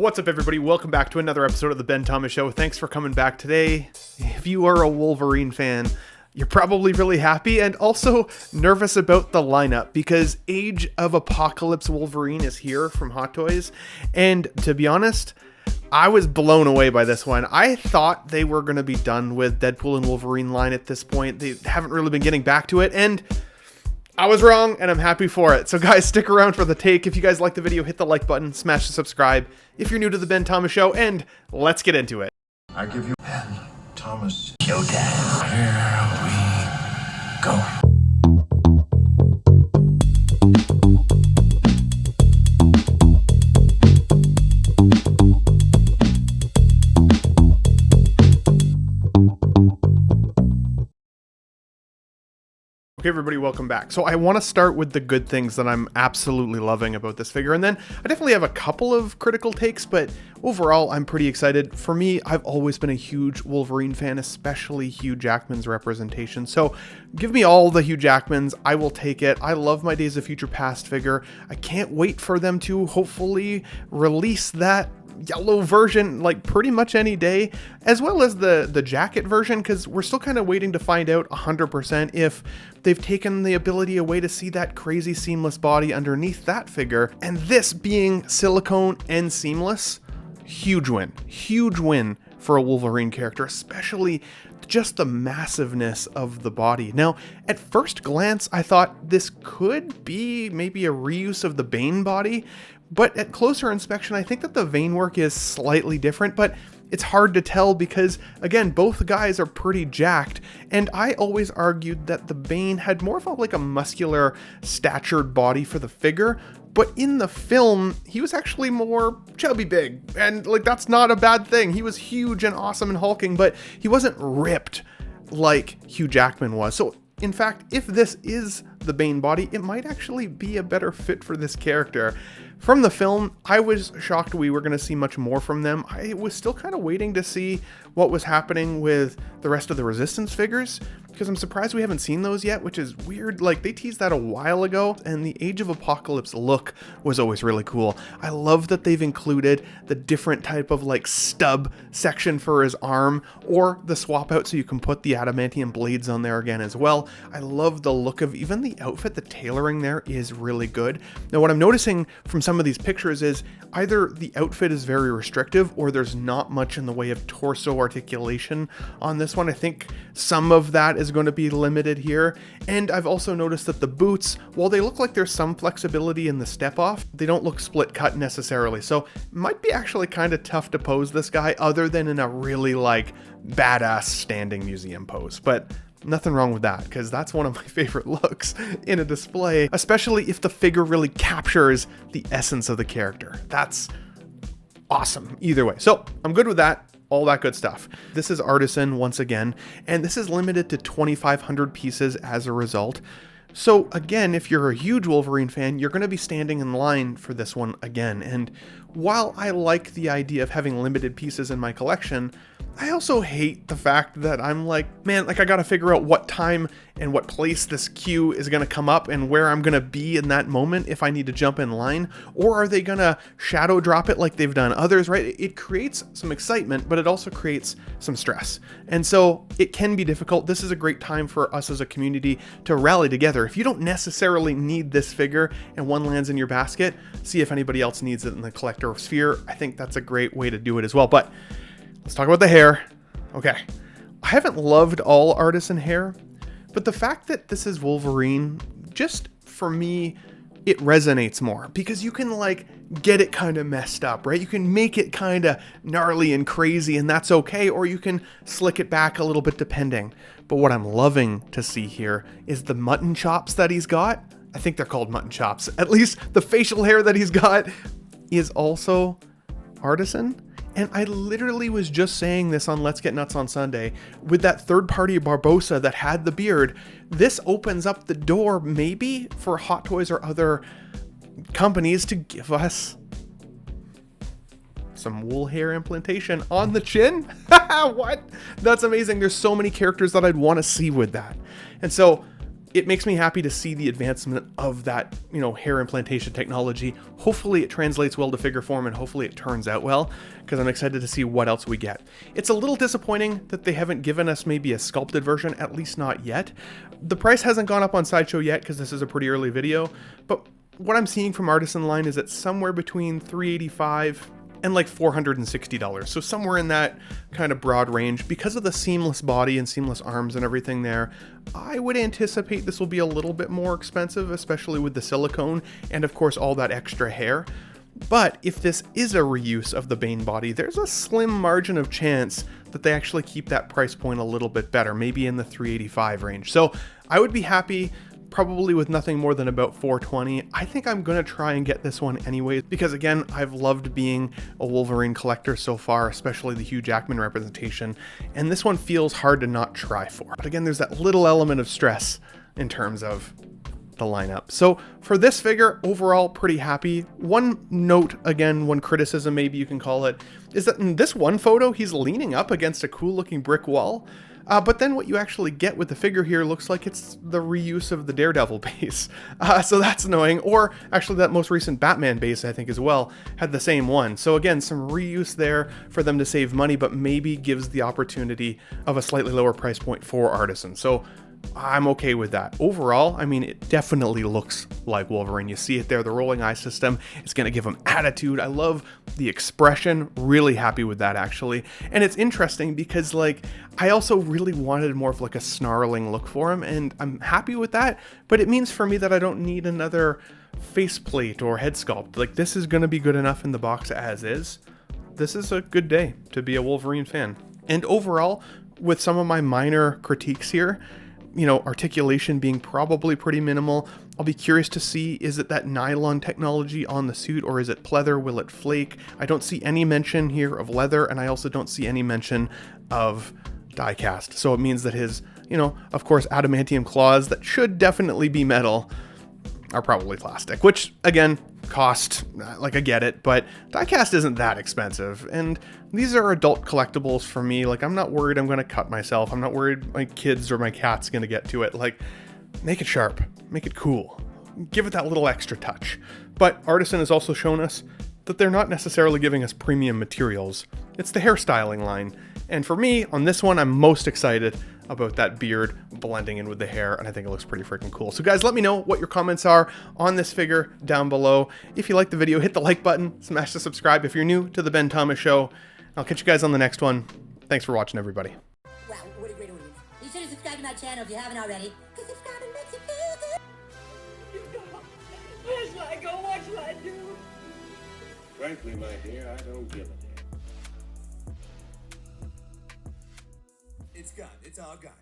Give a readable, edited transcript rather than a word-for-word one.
What's up, everybody? Welcome back to another episode of the Ben Thomas Show. Thanks for coming back today. If you are a Wolverine fan, you're probably really happy and also nervous about the lineup because Age of Apocalypse Wolverine is here from Hot Toys. And to be honest, I was blown away by this one. I thought they were going to be done with Deadpool and Wolverine line at this point. They haven't really been getting back to it, and I was wrong, and I'm happy for it. So guys, stick around for the take. If you guys like the video, hit the like button, smash the subscribe if you're new to the Ben Thomas Show, and let's get into it. I give you Ben Thomas Showtime. Here we go. Okay, everybody, welcome back. So I want to start with the good things that I'm absolutely loving about this figure, and then I definitely have a couple of critical takes, but overall, I'm pretty excited. For me, I've always been a huge Wolverine fan, especially Hugh Jackman's representation. So give me all the Hugh Jackmans. I will take it. I love my Days of Future Past figure. I can't wait for them to hopefully release that yellow version like pretty much any day, as well as the jacket version, because we're still kind of waiting to find out 100% if they've taken the ability away to see that crazy seamless body underneath that figure. And this being silicone and seamless, huge win for a Wolverine character, especially just the massiveness of the body. Now, at first glance, I thought this could be maybe a reuse of the Bane body, but at closer inspection, I think that the vein work is slightly different, but it's hard to tell because, again, both guys are pretty jacked, and I always argued that the Bane had more of a muscular, statured body for the figure, but in the film, he was actually more chubby big, and that's not a bad thing. He was huge and awesome and hulking, but he wasn't ripped like Hugh Jackman was. So in fact, if this is the Bane body, it might actually be a better fit for this character. From the film, I was shocked we were going to see much more from them. I was still kind of waiting to see what was happening with the rest of the Resistance figures, because I'm surprised we haven't seen those yet, which is weird. They teased that a while ago, and the Age of Apocalypse look was always really cool. I love that they've included the different type of stub section for his arm, or the swap out so you can put the adamantium blades on there again as well. I love the look of even the outfit. The tailoring there is really good. Now, what I'm noticing from some of these pictures is either the outfit is very restrictive or there's not much in the way of torso articulation on this one. I think some of that is going to be limited here. And I've also noticed that the boots, while they look like there's some flexibility in the step off, they don't look split cut necessarily. So it might be actually kind of tough to pose this guy other than in a really badass standing museum pose. But nothing wrong with that, because that's one of my favorite looks in a display, especially if the figure really captures the essence of the character. That's awesome either way. So I'm good with that. All that good stuff. This is Artisan once again, and this is limited to 2,500 pieces as a result. So again, if you're a huge Wolverine fan, you're going to be standing in line for this one again. And while I like the idea of having limited pieces in my collection, I also hate the fact that I'm man, I gotta figure out what time and what place this queue is gonna come up and where I'm gonna be in that moment if I need to jump in line, or are they gonna shadow drop it like they've done others, right? It creates some excitement, but it also creates some stress. And so it can be difficult. This is a great time for us as a community to rally together. If you don't necessarily need this figure and one lands in your basket, see if anybody else needs it in the collector sphere. I think that's a great way to do it as well. But let's talk about the hair. Okay, I haven't loved all Artisan hair, but the fact that this is Wolverine, just for me, it resonates more because you can get it kind of messed up, right? You can make it kind of gnarly and crazy, and that's okay, or you can slick it back a little bit depending. But what I'm loving to see here is the mutton chops that he's got. I think they're called mutton chops. At least the facial hair that he's got is also Artisan. And I literally was just saying this on Let's Get Nuts on Sunday, with that third-party Barbossa that had the beard, this opens up the door maybe for Hot Toys or other companies to give us some wool hair implantation on the chin. What? That's amazing. There's so many characters that I'd want to see with that. And so it makes me happy to see the advancement of that, hair implantation technology. Hopefully it translates well to figure form, and hopefully it turns out well, because I'm excited to see what else we get. It's a little disappointing that they haven't given us maybe a sculpted version, at least not yet. The price hasn't gone up on Sideshow yet, because this is a pretty early video, but what I'm seeing from Artisan line is it's somewhere between $385 and like $460. So somewhere in that kind of broad range. Because of the seamless body and seamless arms and everything there, I would anticipate this will be a little bit more expensive, especially with the silicone and of course all that extra hair. But if this is a reuse of the Bane body, there's a slim margin of chance that they actually keep that price point a little bit better, maybe in the $385 range. So I would be happy probably with nothing more than about $420. I think I'm gonna try and get this one anyways, because again, I've loved being a Wolverine collector so far, especially the Hugh Jackman representation, and this one feels hard to not try for. But again, there's that little element of stress in terms of the lineup. So for this figure, overall pretty happy. One note, again, one criticism maybe you can call it, is that in this one photo, he's leaning up against a cool looking brick wall. But then what you actually get with the figure here looks like it's the reuse of the Daredevil base. So that's annoying. Or actually that most recent Batman base, I think as well, had the same one. So again, some reuse there for them to save money, but maybe gives the opportunity of a slightly lower price point for Artisan. So I'm okay with that. Overall, I mean, it definitely looks like Wolverine. You see it there, the rolling eye system. It's going to give him attitude. I love the expression. Really happy with that, actually. And it's interesting because, like, I also really wanted more of like a snarling look for him, and I'm happy with that. But it means for me that I don't need another faceplate or head sculpt. Like, this is going to be good enough in the box as is. This is a good day to be a Wolverine fan. And overall, with some of my minor critiques here, articulation being probably pretty minimal. I'll be curious to see, is it that nylon technology on the suit or is it pleather? Will it flake? I don't see any mention here of leather, and I also don't see any mention of die cast. So it means that his, of course, adamantium claws that should definitely be metal are probably plastic, which again, cost, like I get it, but diecast isn't that expensive, and these are adult collectibles for me. Like, I'm not worried I'm going to cut myself. I'm not worried my kids or my cat's going to get to it. Like, make it sharp, make it cool, give it that little extra touch. But Artisan has also shown us that they're not necessarily giving us premium materials. It's the hairstyling line, and for me, on this one, I'm most excited about that beard blending in with the hair, and I think it looks pretty freaking cool. So guys, let me know what your comments are on this figure down below. If you like the video, hit the like button, smash the subscribe if you're new to the Ben Thomas Show. I'll catch you guys on the next one. Thanks for watching, everybody. Wow, what a great audience. Be sure to subscribe to my channel if you haven't already, because subscribing makes it feel good. Where shall I go? What shall I do? Frankly, my dear, I don't give a damn. It's gone. It's all gone.